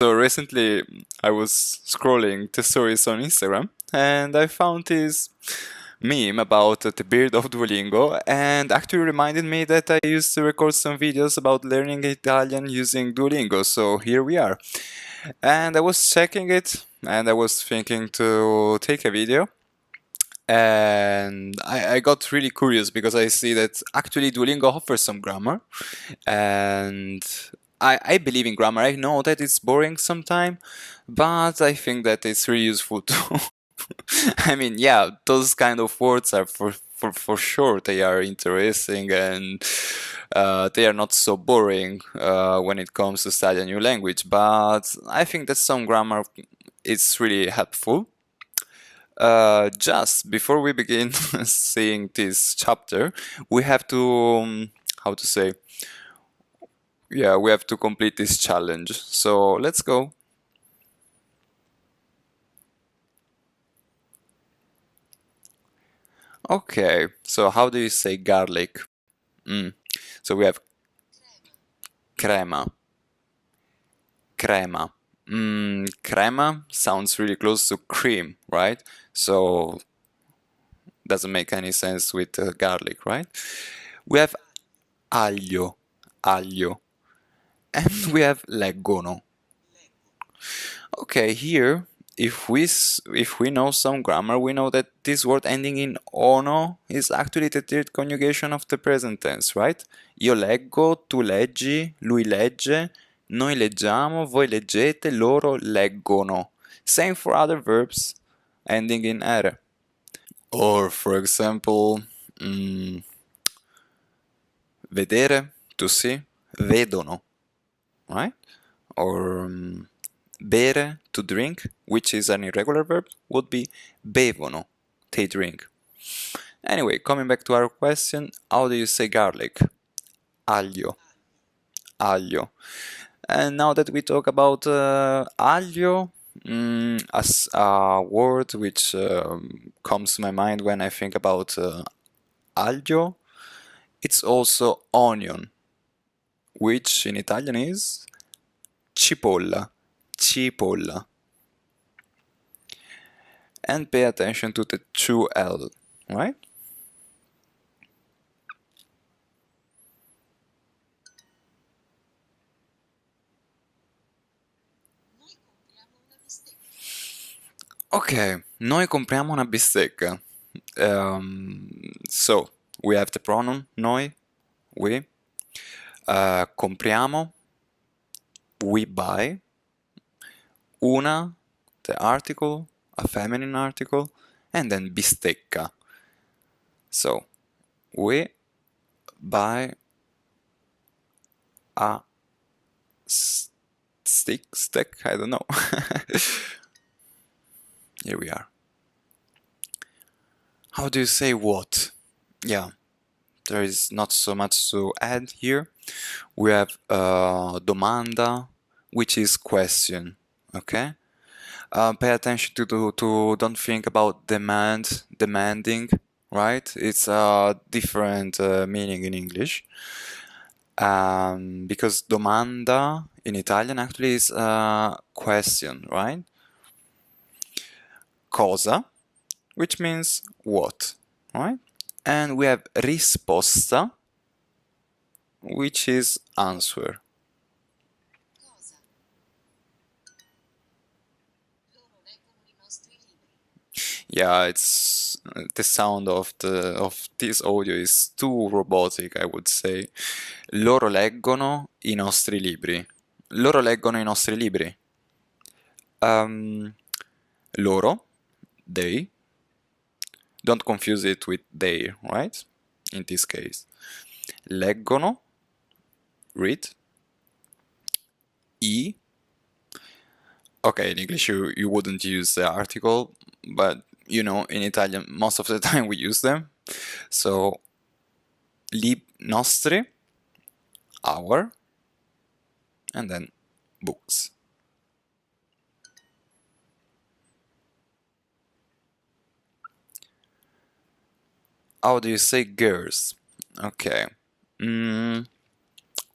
So recently I was scrolling the stories on Instagram and I found this meme about the beard of Duolingo and actually reminded me that I used to record some videos about learning Italian using Duolingo. So here we are. And I was checking it and I was thinking to take a video. And I got really curious because I see that actually Duolingo offers some grammar and I believe in grammar. I know that it's boring sometimes, but I think that it's really useful too. I mean, yeah, those kind of words are for sure they are interesting and they are not so boring when it comes to study a new language. But I think that some grammar is really helpful. Just before we begin seeing this chapter, we have to how to say yeah, we have to complete this challenge. So let's go. Okay, so how do you say garlic? Mm. So we have crema. Crema. Crema sounds really close to cream, right? So doesn't make any sense with garlic, right? We have aglio, aglio, and we have leggono. Okay, here, if we know some grammar, we know that this word ending in ono is actually the third conjugation of the present tense, right? Io leggo, tu leggi, lui legge, noi leggiamo, voi leggete, loro leggono. Same for other verbs ending in ere. Or, for example, vedere, to see, vedono, right? Or bere, to drink, which is an irregular verb, would be bevono, they drink. Anyway, coming back to our question, how do you say garlic? Aglio. Aglio. And now that we talk about aglio, as a word which comes to my mind when I think about aglio, it's also onion, which in Italian is cipolla. Cipolla. And pay attention to the 2L, right? Ok, noi compriamo una bistecca. So, we have the pronoun noi, we. Compriamo, we buy. Una, the article, a feminine article, and then bistecca. So, we buy a stick, I don't know. Here we are. How do you say what? Yeah, there is not so much to add here. We have domanda, which is question, okay? Pay attention to don't think about demanding, right? It's a different meaning in English. Because domanda in Italian actually is a question, right? Cosa, which means what, right? And we have risposta, which is answer. Yeah, it's the sound of this audio is too robotic, I would say. Loro leggono i nostri libri. Loro leggono i nostri libri. Loro, they. Don't confuse it with they, right? In this case. Leggono, read. I. Okay, in English you wouldn't use the article, but you know, in Italian most of the time we use them. So, nostri, our, and then books. How do you say girls? Okay.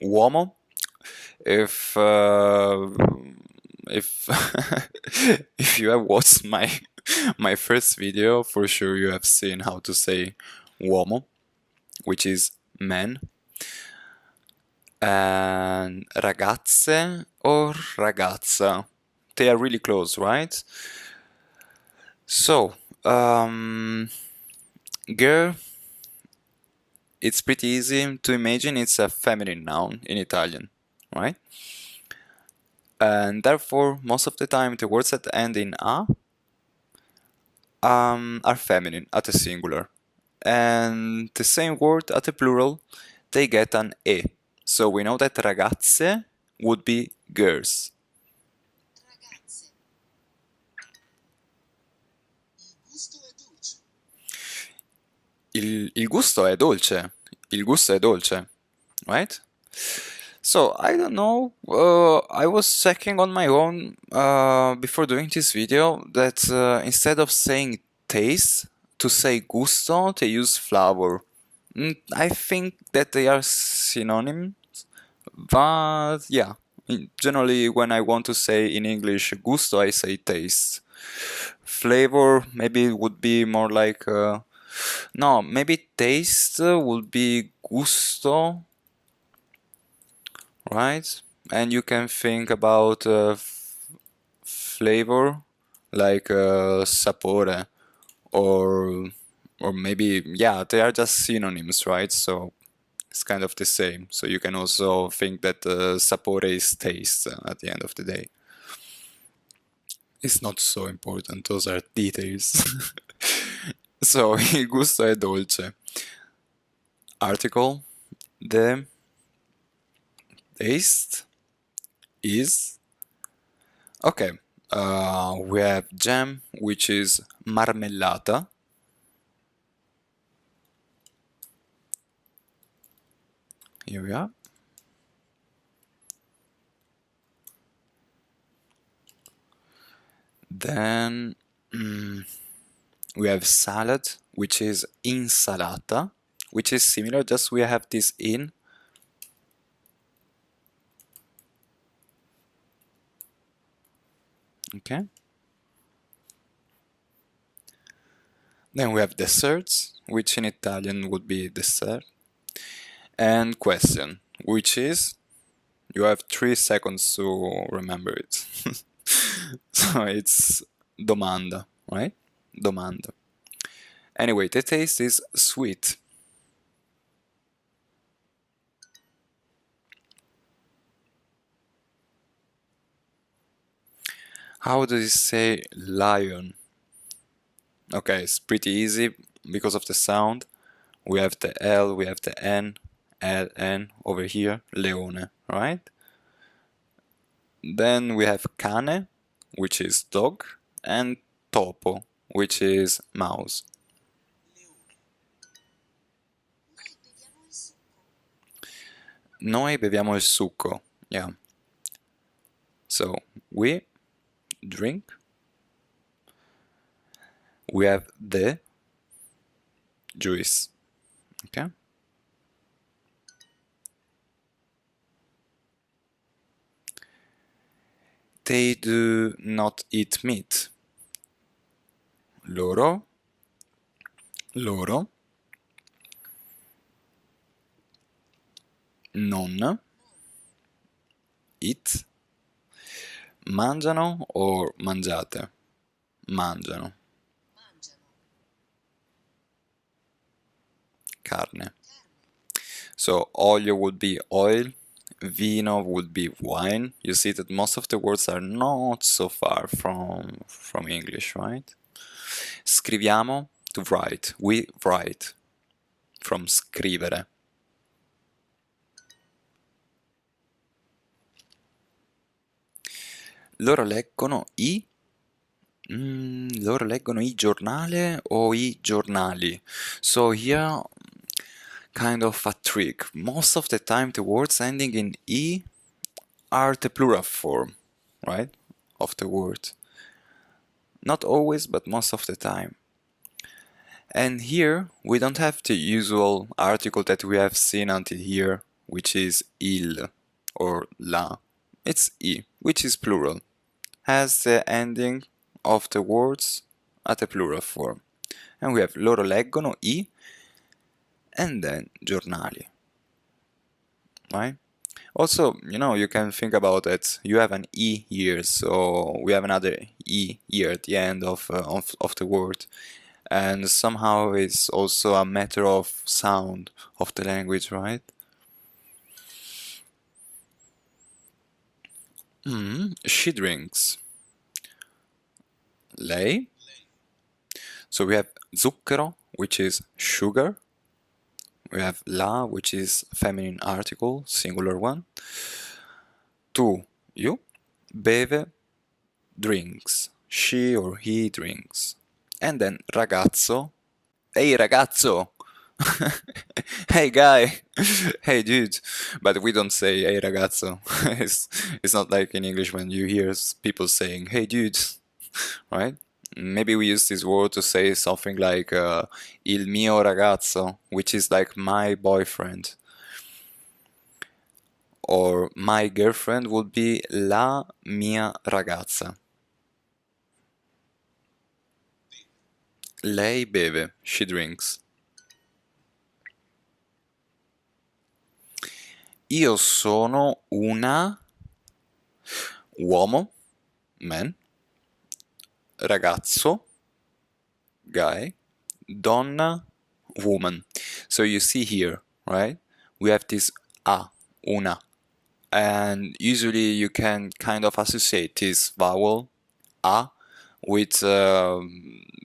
Uomo. If if if you have watched my first video, for sure you have seen how to say uomo, which is man, and ragazze or ragazza. They are really close, right? So, girl, it's pretty easy to imagine it's a feminine noun in Italian, right? And therefore, most of the time, the words that end in a are feminine at a singular. And the same word at a plural, they get an e. So we know that ragazze would be girls. Il gusto è dolce. Il gusto è dolce, right? So I don't know. I was checking on my own before doing this video that instead of saying taste, to say gusto, they use flavor. I think that they are synonyms, but yeah. Generally, when I want to say in English gusto, I say taste. Flavor maybe would be more like no, maybe taste would be gusto, right? And you can think about flavor like sapore or maybe yeah, they are just synonyms, right? So it's kind of the same. So you can also think that sapore is taste at the end of the day. It's not so important, those are details. So il gusto è dolce. Article, the taste is okay. We have jam, which is marmellata. Here we are. Then we have salad, which is insalata, which is similar, just we have this in. Okay. Then we have desserts, which in Italian would be dessert. And question, which is, you have 3 seconds to remember it. So it's domanda, right? Domanda. Anyway, the taste is sweet. How do you say lion? Okay, it's pretty easy because of the sound. We have the L, we have the N, L, N over here, leone, right? Then we have cane, which is dog, and topo, which is mouse. Noi beviamo il succo, yeah. So, we drink. We have the juice, okay? They do not eat meat. Loro non eat mangiano or mangiate? Mangiano. Carne. So olio would be oil, vino would be wine. You see that most of the words are not so far from English, right? Scriviamo, to write. We write, from scrivere. Loro leggono i giornale o i giornali. So here, kind of a trick. Most of the time the words ending in e are the plural form, right, of the word. Not always, but most of the time. And here we don't have the usual article that we have seen until here, which is il or la. It's i, which is plural. has the ending of the words at a plural form. And we have loro leggono I, and then giornali, right? Also, you can think about it. You have an E here, so we have another E here at the end of the word. And somehow it's also a matter of sound of the language, right? She drinks. Lei. So we have zucchero, which is sugar. We have la, which is feminine article, singular one. Tu, you. Beve, drinks. She or he drinks. And then ragazzo. Hey ragazzo! Hey guy! Hey dude! But we don't say hey ragazzo. it's not like in English when you hear people saying hey dude, right? Maybe we use this word to say something like il mio ragazzo, which is like my boyfriend. Or my girlfriend would be la mia ragazza. Lei beve, she drinks. Io sono una uomo, man, ragazzo, guy, donna, woman. So you see here, right? We have this a, una. And usually you can kind of associate this vowel, a, with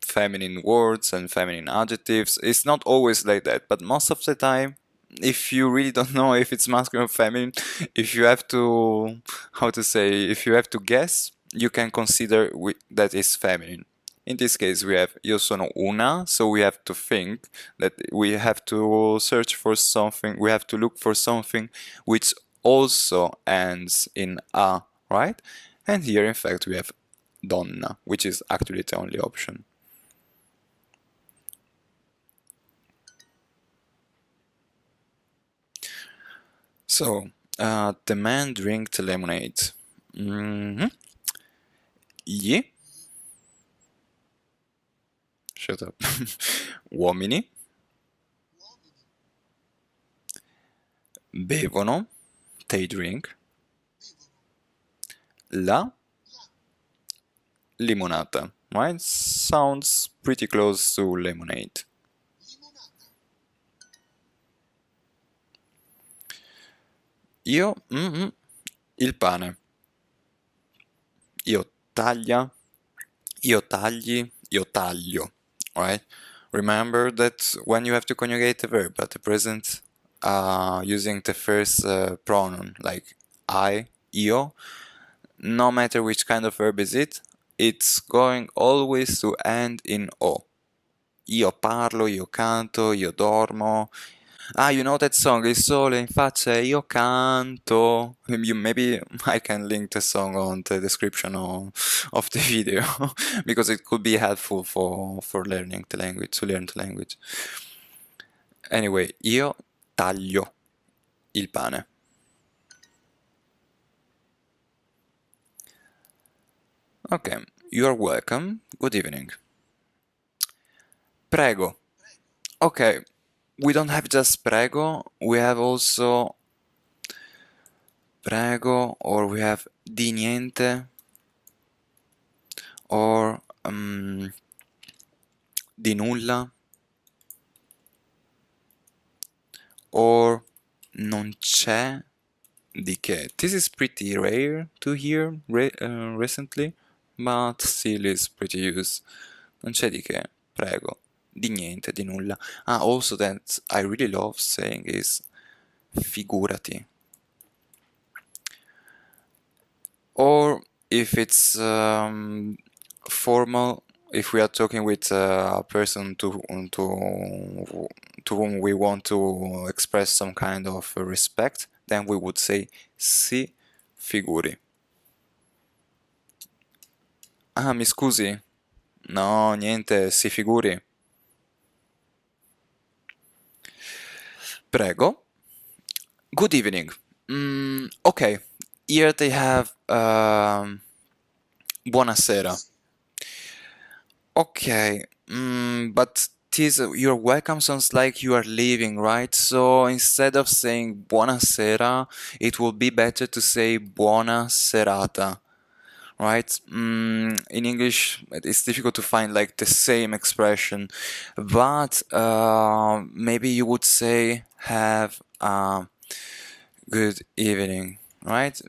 feminine words and feminine adjectives. It's not always like that, but most of the time, if you really don't know if it's masculine or feminine, if you have to, how to say, if you have to guess, you can consider that is feminine. In this case, we have io sono una, so we have to think that we have to search for something, we have to look for something which also ends in a, right? And here, in fact, we have donna, which is actually the only option. So, the man drank lemonade. Gli, shut up, uomini bevono, they drink, la limonata, right? Sounds pretty close to lemonade. Io, il pane. Io taglia, io tagli, io taglio, right? Remember that when you have to conjugate a verb at the present, using the first pronoun like I, io, no matter which kind of verb is it, it's going always to end in o. Io parlo, io canto, io dormo. Ah, you know that song, Il sole in faccia e io canto. Maybe I can link the song on the description of the video because it could be helpful for learning the language, to learn the language. Anyway, io taglio il pane. Okay, you are welcome. Good evening. Prego. Okay, we don't have just prego, we have also prego, or we have di niente, or di nulla, or non c'è di che. This is pretty rare to hear recently, but still is pretty used. Non c'è di che, prego, di niente, di nulla. Ah, also that I really love saying is figurati. Or if it's formal, if we are talking with a person to whom we want to express some kind of respect, then we would say si figuri. Ah, mi scusi? No, niente, si figuri. Prego. Good evening. Okay, here they have Buona sera. Okay, but this your welcome sounds like you are leaving, right? So instead of saying buona sera, it would be better to say buona serata, right? In English, it's difficult to find like the same expression, but maybe you would say have a good evening, right?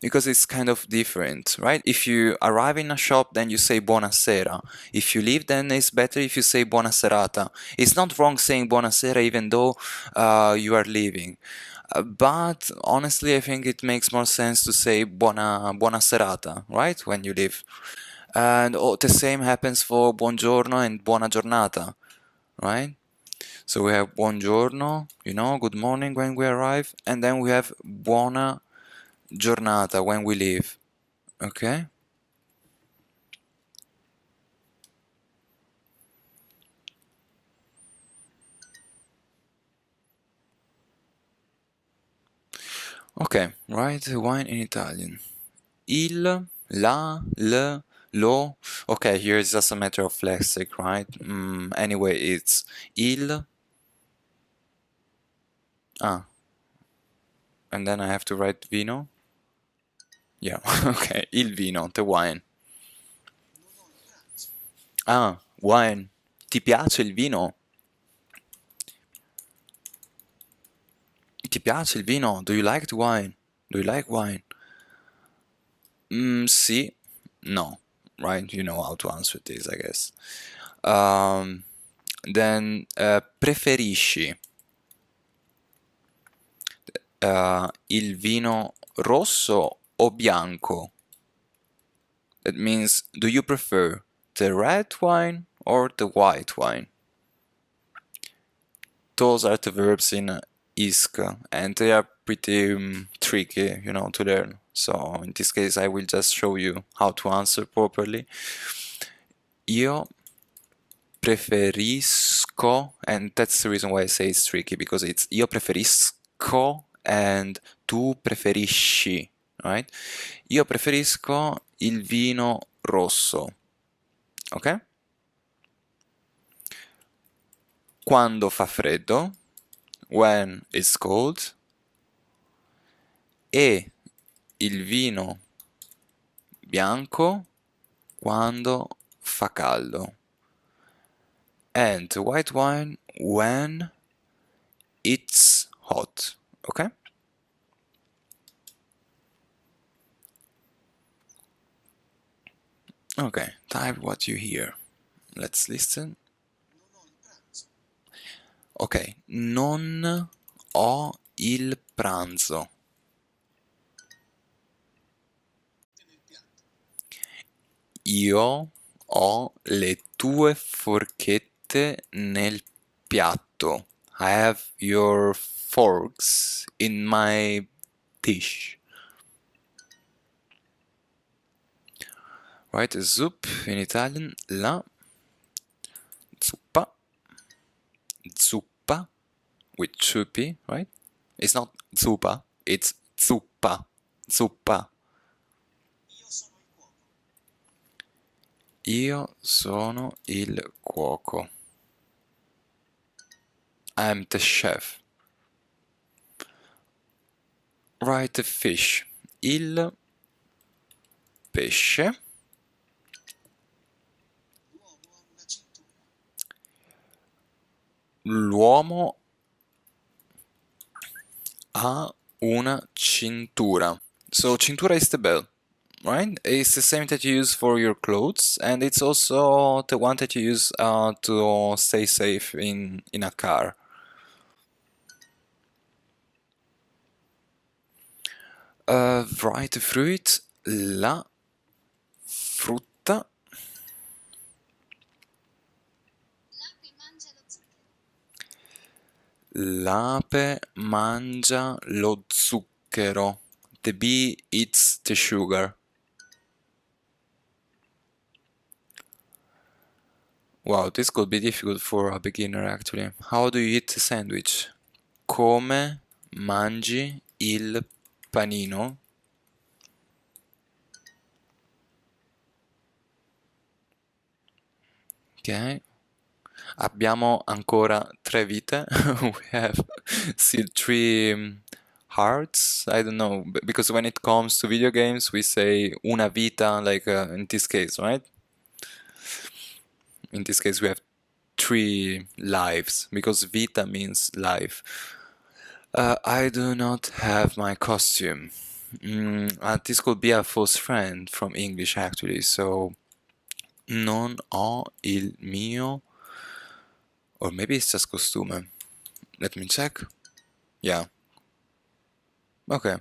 Because it's kind of different, right? If you arrive in a shop, then you say buona sera. If you leave, then it's better if you say buona serata. It's not wrong saying buona sera even though you are leaving. But honestly, I think it makes more sense to say buona serata, right? When you leave. And the same happens for buongiorno and buona giornata, right? So we have buongiorno, good morning when we arrive, and then we have buona giornata when we leave. Okay? Okay, write wine in Italian. Il, la, le, lo. Okay, here it's just a matter of lexic, right? Anyway, it's il. Ah, and then I have to write vino. Yeah, okay, il vino, the wine. Ah, wine. Ti piace il vino? Ti piace il vino? Do you like the wine? Do you like wine? Sì. No. Right? You know how to answer this, I guess. Then preferisci il vino rosso o bianco? That means, do you prefer the red wine or the white wine? Those are the verbs in isk, and they are pretty tricky, to learn. So in this case, I will just show you how to answer properly. Io preferisco, and that's the reason why I say it's tricky, because it's io preferisco and tu preferisci, right? Io preferisco il vino rosso, ok? Quando fa freddo, when it's cold, e il vino bianco quando fa caldo, and white wine when it's hot, okay? Okay, type what you hear. Let's listen. Ok, non ho il pranzo. Io ho le tue forchette nel piatto. I have your forks in my dish. Right, zup in Italian, la zuppa, zuppa with two P, right? It's not zuppa, it's zuppa, zuppa. Io sono il cuoco. I'm the chef. Write the fish. Il pesce. L'uomo ha una cintura. So cintura is the belt, right? It's the same that you use for your clothes, and it's also the one that you use to stay safe in a car. Write the fruit. La frutta. L'ape mangia lo zucchero. The bee eats the sugar. Wow, this could be difficult for a beginner actually. How do you eat a sandwich? Come mangi il panino? Ok. Abbiamo ancora 3 vite. We have still 3 hearts. I don't know, because when it comes to video games, we say una vita, like in this case, right? In this case, we have 3 lives, because vita means life. I do not have my costume. This could be a false friend from English, actually, so non ho il mio, or maybe it's just costume. Let me check. Yeah. Okay.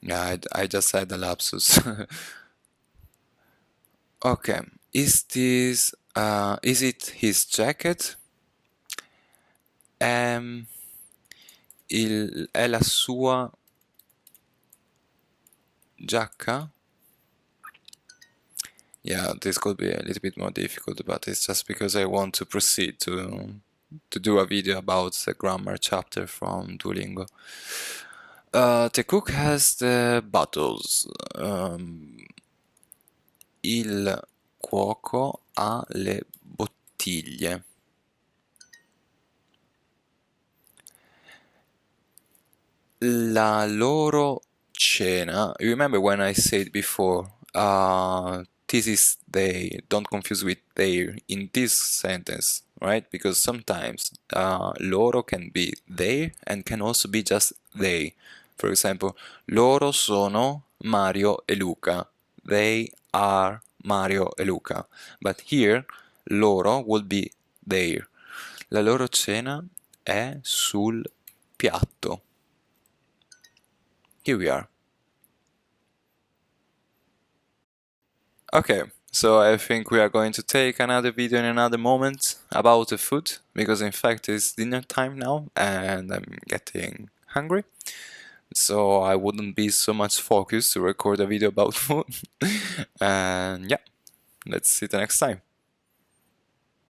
Yeah, I just had a lapsus. Okay. Is it his jacket? È la sua giacca? Yeah, this could be a little bit more difficult, but it's just because I want to proceed to do a video about the grammar chapter from Duolingo. The cook has the bottles. Il cuoco ha le bottiglie. La loro cena. You remember when I said before, this is they, don't confuse with their in this sentence, right? Because sometimes loro can be they and can also be just they. For example, loro sono Mario e Luca. They are Mario e Luca. But here, loro would be their. La loro cena è sul piatto. Here we are. Okay, so I think we are going to take another video in another moment about the food, because in fact it's dinner time now and I'm getting hungry. So I wouldn't be so much focused to record a video about food. And yeah, let's see the next time.